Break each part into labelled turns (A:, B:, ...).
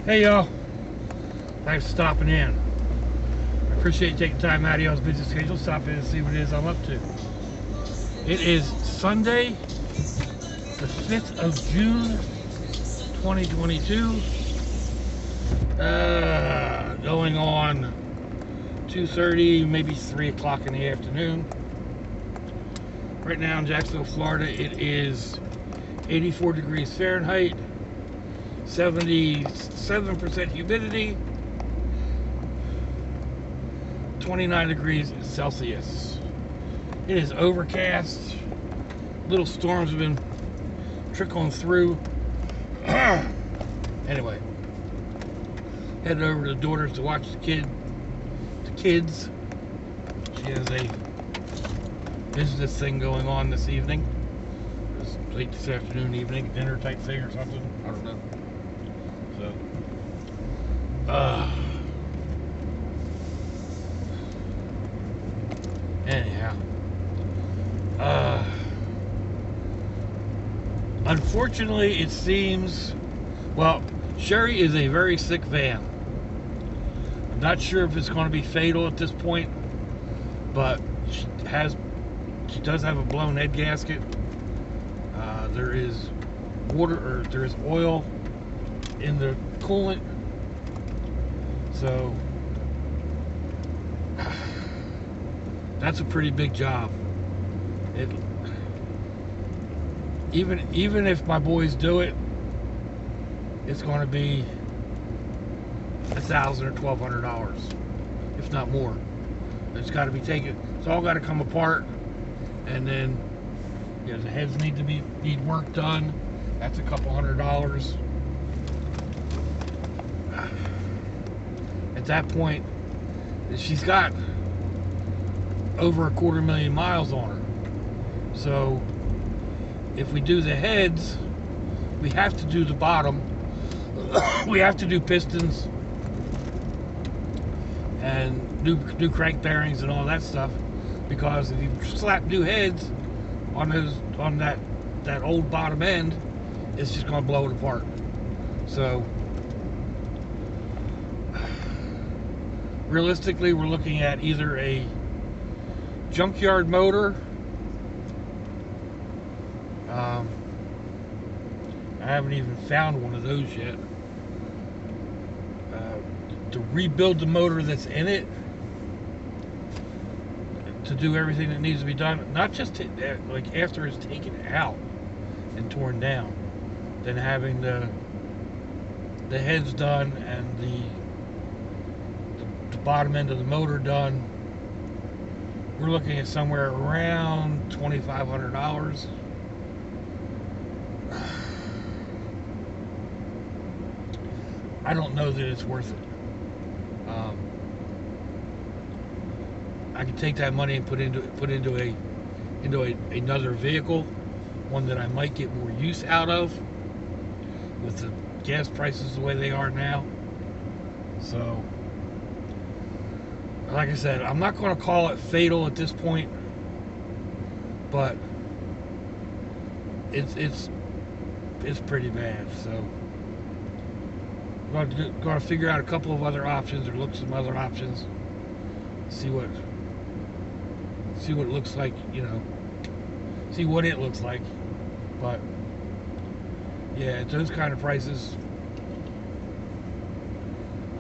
A: Hey y'all, thanks for stopping in. I appreciate you taking time out of y'all's busy schedule, stop in and see what it is I'm up to. It is Sunday, the 5th of June, 2022. Going on 2:30, maybe 3 o'clock in the afternoon. Right now in Jacksonville, Florida, it is 84 degrees Fahrenheit, 77% humidity, 29 degrees Celsius. It is overcast. Little storms have been trickling through. Anyway, headed over to the daughters to watch the kids. She has a business thing going on this evening. It's late this afternoon, evening, dinner type thing or something. I don't know. So, anyhow, unfortunately, it seems, well, Sherry is a very sick van. I'm not sure if it's going to be fatal at this point, but she does have a blown head gasket. There is there is oil in the coolant, so that's a pretty big job. Even if my boys do it, it's going to be $1,000 or $1,200, if not more. It's got to be taken. It's all got to come apart, and then the heads need work done. That's a couple $100. At that point, she's got over 250,000 miles on her. So if we do the heads, we have to do the bottom. We have to do pistons and new crank bearings and all that stuff, because if you slap new heads on that old bottom end, it's just going to blow it apart. So realistically, we're looking at either a junkyard motor. I haven't even found one of those yet. To rebuild the motor that's in it, to do everything that needs to be done, not just like after it's taken out and torn down, then having the heads done and the bottom end of the motor done. We're looking at somewhere around $2,500. I don't know that it's worth it. I could take that money and put into another vehicle, one that I might get more use out of, with the gas prices the way they are now. So, like I said, I'm not going to call it fatal at this point, but it's pretty bad. So, I'm going to figure out a couple of other options, or look at some other options, see what it looks like, see what it looks like. But yeah, at those kind of prices,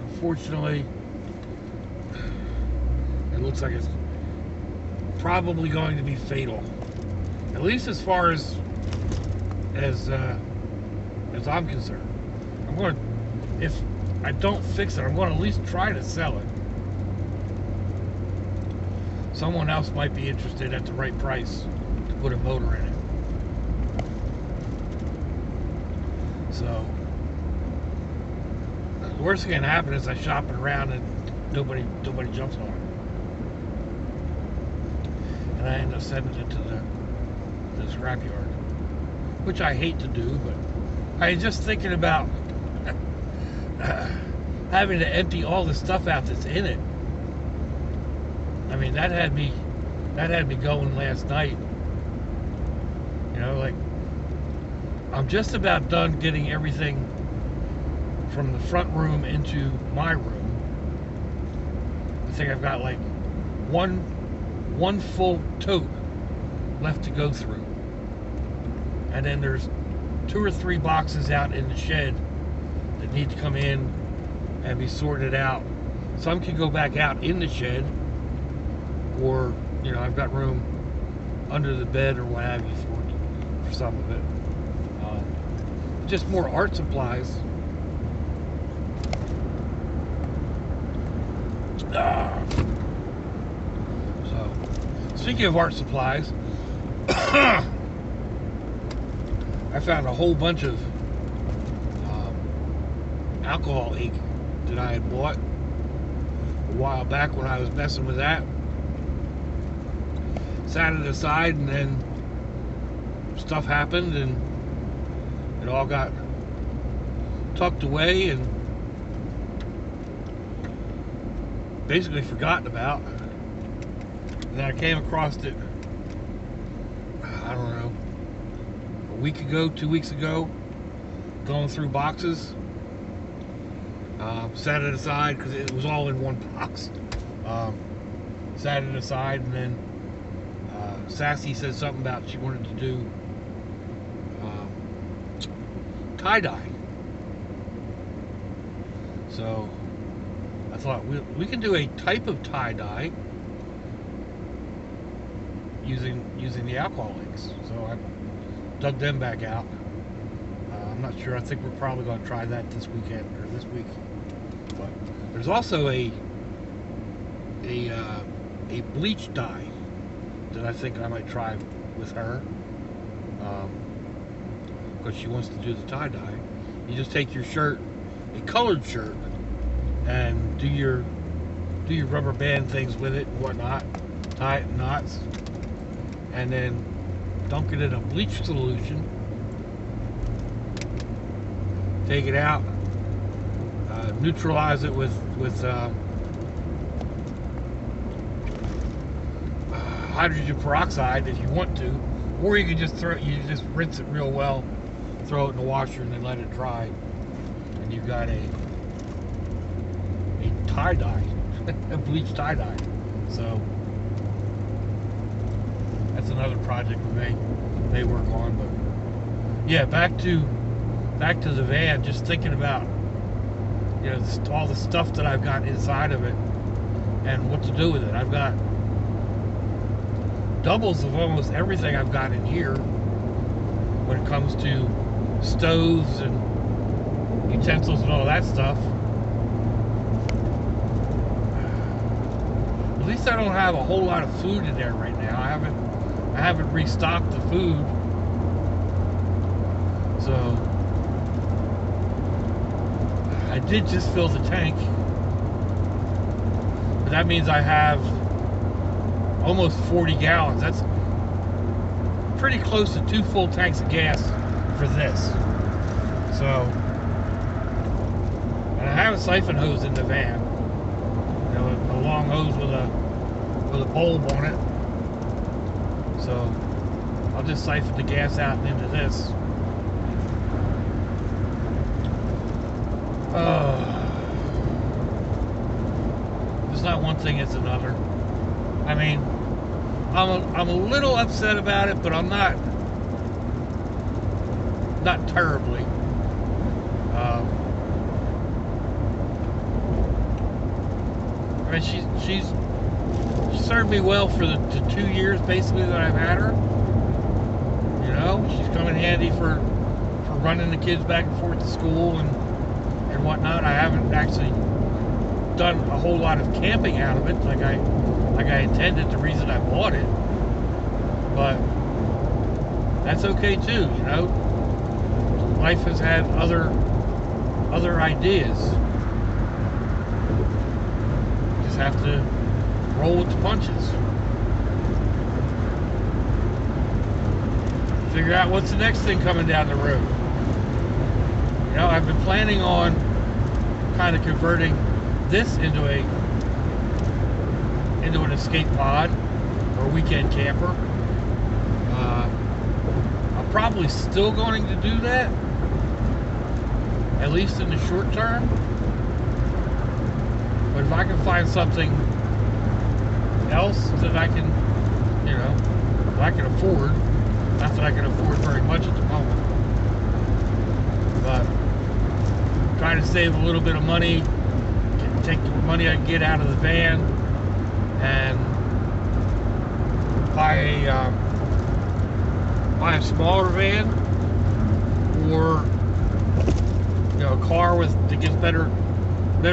A: unfortunately, it looks like it's probably going to be fatal, at least as far as I'm concerned. If I don't fix it, I'm going to at least try to sell it. Someone else might be interested at the right price to put a motor in it. So the worst thing that can happen is I shop it around and nobody jumps on it, and I end up sending it to the scrapyard, which I hate to do. But I was just thinking about having to empty all the stuff out that's in it. I mean, that had me going last night. Like, I'm just about done getting everything from the front room into my room. I think I've got like one full tote left to go through, and then there's 2 or 3 boxes out in the shed that need to come in and be sorted out. Some can go back out in the shed, or I've got room under the bed or what have you for some of it. Just more art supplies. So, speaking of art supplies, I found a whole bunch of alcohol ink that I had bought a while back when I was messing with that. Sat it aside, and then stuff happened, and it all got tucked away and basically forgotten about. And then I came across it, I don't know, a week ago, 2 weeks ago, going through boxes. Set it aside because it was all in one box. Set it aside, and then Sassy said something about she wanted to do tie-dye. So I thought we can do a type of tie-dye using the alcohol inks. So I dug them back out. I'm not sure. I think we're probably going to try that this weekend or this week. But there's also a bleach dye that I think I might try with her, because she wants to do the tie-dye. You just take your shirt, a colored shirt, and do your rubber band things with it and whatnot, tie it in knots, and then dunk it in a bleach solution, take it out, neutralize it with hydrogen peroxide if you want to, or you can just rinse it real well, throw it in the washer, and then let it dry, and you've got a tie-dye, a bleach tie-dye. So that's another project we may work on. But yeah, back to the van. Just thinking about all the stuff that I've got inside of it and what to do with it. I've got doubles of almost everything I've got in here when it comes to stoves and utensils and all that stuff. At least I don't have a whole lot of food in there right now. I haven't restocked the food. So I did just fill the tank, but that means I have almost 40 gallons. That's pretty close to 2 full tanks of gas for this. So, and I have a siphon hose in the van, a long hose with a bulb on it. So I'll just siphon the gas out and into this. It's not one thing, it's another. I mean, I'm a little upset about it, but I'm not terribly. I mean, she's served me well for the 2 years basically that I've had her. She's come in handy for running the kids back and forth to school and whatnot. I haven't actually done a whole lot of camping out of it like I intended, the reason I bought it. But that's okay too, Life has had other ideas. Just have to roll with the punches. Figure out what's the next thing coming down the road. I've been planning on kind of converting this into an escape pod or weekend camper. I'm probably still going to do that, at least in the short term. But if I can find something else that I can, you know, that I can afford, not that I can afford very much at the moment, but trying to save a little bit of money, take the money I can get out of the van, and buy a smaller van, or you know, a car that gets better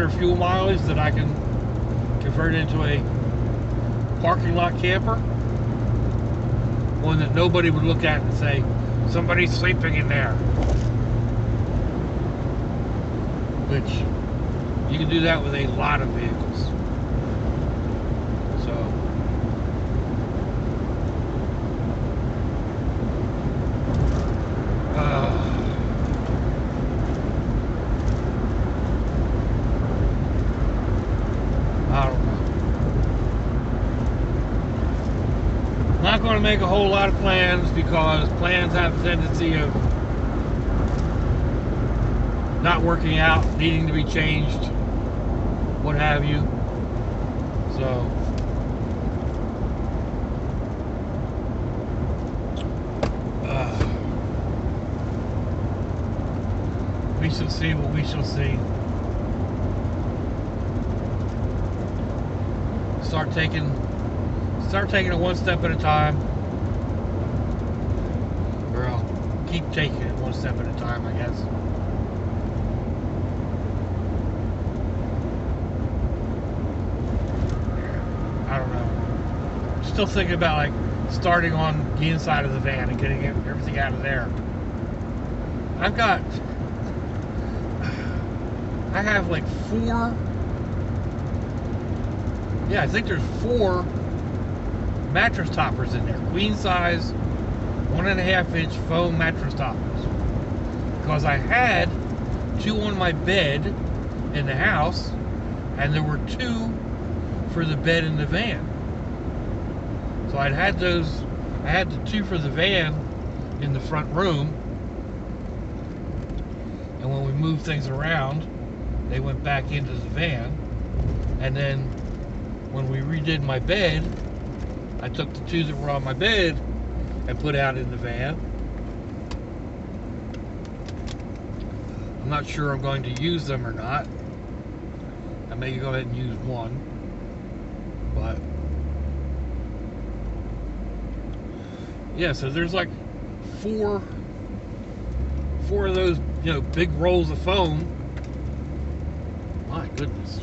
A: fuel mileage that I can convert into a parking lot camper, one that nobody would look at and say somebody's sleeping in there. Which you can do that with a lot of vehicles. So I don't know. I'm not going to make a whole lot of plans, because plans have a tendency of not working out, needing to be changed, what have you. So we shall see what we shall see. Start taking it one step at a time. Or I'll keep taking it one step at a time, I guess. I don't know. Still thinking about like starting on the inside of the van and getting everything out of there. I have like I think there's 4 mattress toppers in there. Queen size, 1.5-inch foam mattress toppers. Because I had 2 on my bed in the house, and there were 2 for the bed in the van. So I had the 2 for the van in the front room, and when we moved things around, they went back into the van. And then when we redid my bed, I took the 2 that were on my bed and put out in the van. I'm not sure I'm going to use them or not. I may go ahead and use one, but yeah, so there's like 4 of those, you know, big rolls of foam. My goodness.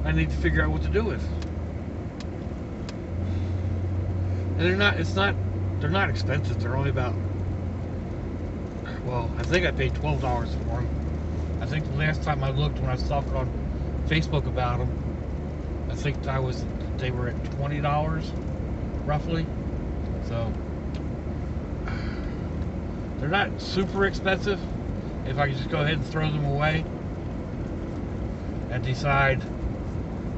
A: I need to figure out what to do with. And they're not expensive. They're only about, well, I think I paid $12 for them. I think the last time I looked, when I was talking on Facebook about them, I think they were at $20 roughly. So they're not super expensive. If I could just go ahead and throw them away and decide,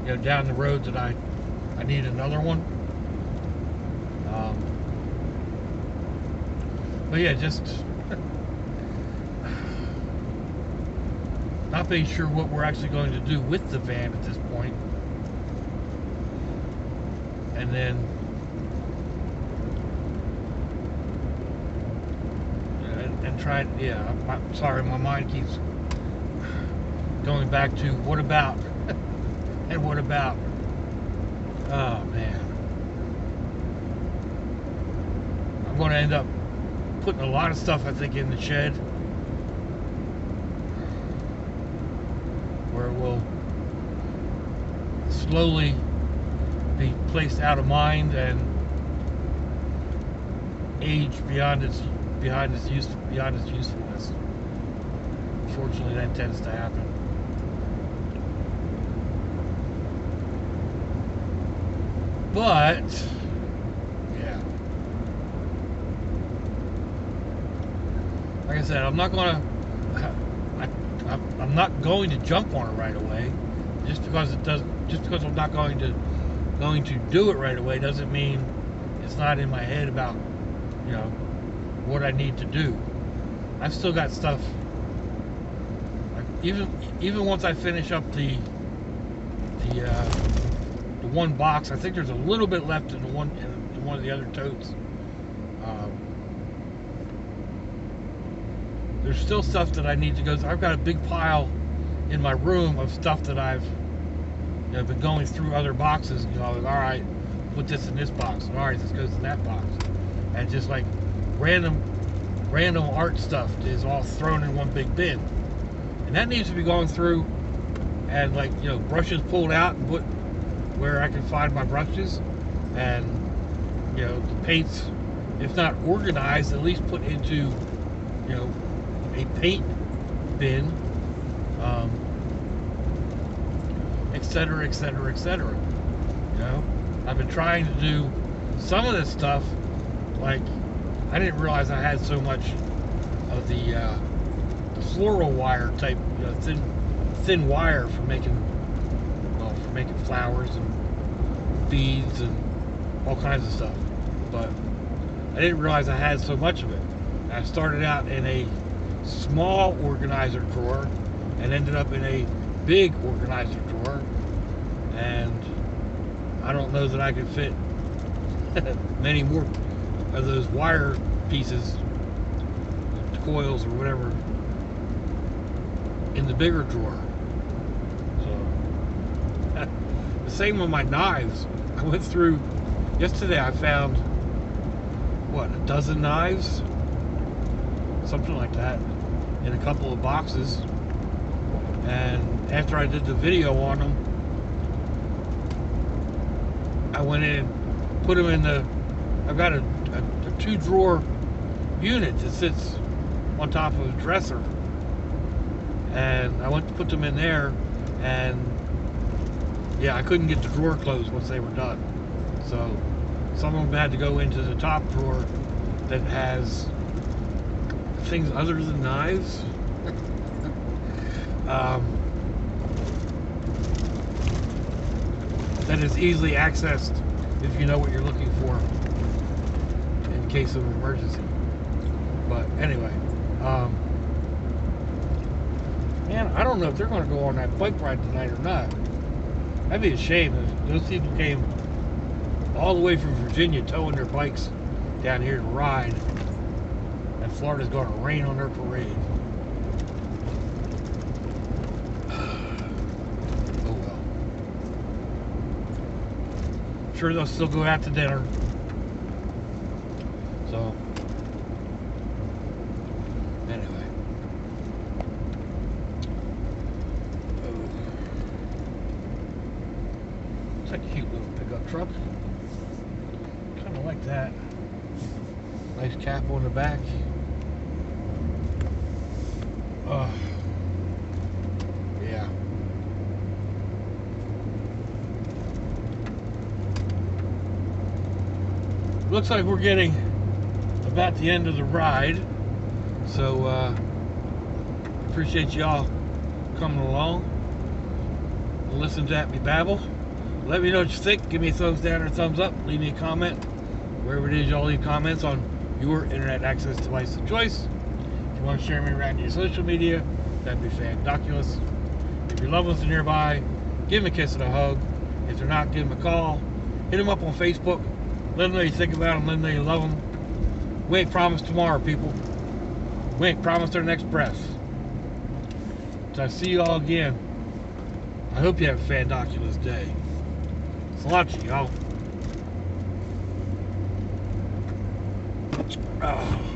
A: you know, down the road that I need another one. But yeah, just not being sure what we're actually going to do with the van at this point. And then and try, yeah, I'm sorry, my mind keeps going back to what about and what about. Oh man, I'm going to end up putting a lot of stuff, I think, in the shed, where it will slowly be placed out of mind and age beyond its usefulness. Unfortunately, that tends to happen. But yeah, like I said, I'm not going to jump on it right away. Just because I'm not going to do it right away doesn't mean it's not in my head about you know, what I need to do. I've still got stuff. Like even once I finish up the one box, I think there's a little bit left in one of the other totes. There's still stuff that I need to go through. I've got a big pile in my room of stuff that I've been going through other boxes. All right, put this in this box. All right, this goes in that box, and just like random art stuff is all thrown in one big bin, and that needs to be going through, and like brushes pulled out and put where I can find my brushes, and the paints, if not organized, at least put into a paint bin, etc., etc., etc. I've been trying to do some of this stuff. Like, I didn't realize I had so much of the floral wire type, thin wire for making flowers and beads and all kinds of stuff. But I didn't realize I had so much of it. I started out in a small organizer drawer and ended up in a big organizer drawer, and I don't know that I could fit many more of those wire pieces, coils or whatever, in the bigger drawer. So the same with my knives. I went through yesterday. I found a dozen knives, something like that, in a couple of boxes. And after I did the video on them, I went in and put them in I've got a 2-drawer unit that sits on top of a dresser, and I went to put them in there, and I couldn't get the drawer closed once they were done. So some of them had to go into the top drawer that has things other than knives. That is easily accessed if you know what you're looking for in case of an emergency. But anyway, man, I don't know if they're going to go on that bike ride tonight or not. That'd be a shame if those people came all the way from Virginia towing their bikes down here to ride, and Florida's going to rain on their parade. Oh well. Sure, they'll still go out to dinner. So anyway, it's like a cute little pickup truck. Kind of like that. Nice cap on the back. Yeah. Looks like we're getting about the end of the ride. So appreciate y'all coming along and listening to me babble. Let me know what you think. Give me a thumbs down or thumbs up. Leave me a comment. Wherever it is y'all leave comments on your internet access device of choice. If you want to share me around your social media, that'd be fandoculous. If your loved ones are nearby, give them a kiss and a hug. If they're not, give them a call. Hit them up on Facebook. Let them know you think about them. Let them know you love them. We ain't promised tomorrow, people. We ain't promised our next breath. So I see you all again. I hope you have a fandoculous day. It's a lot to y'all. Oh.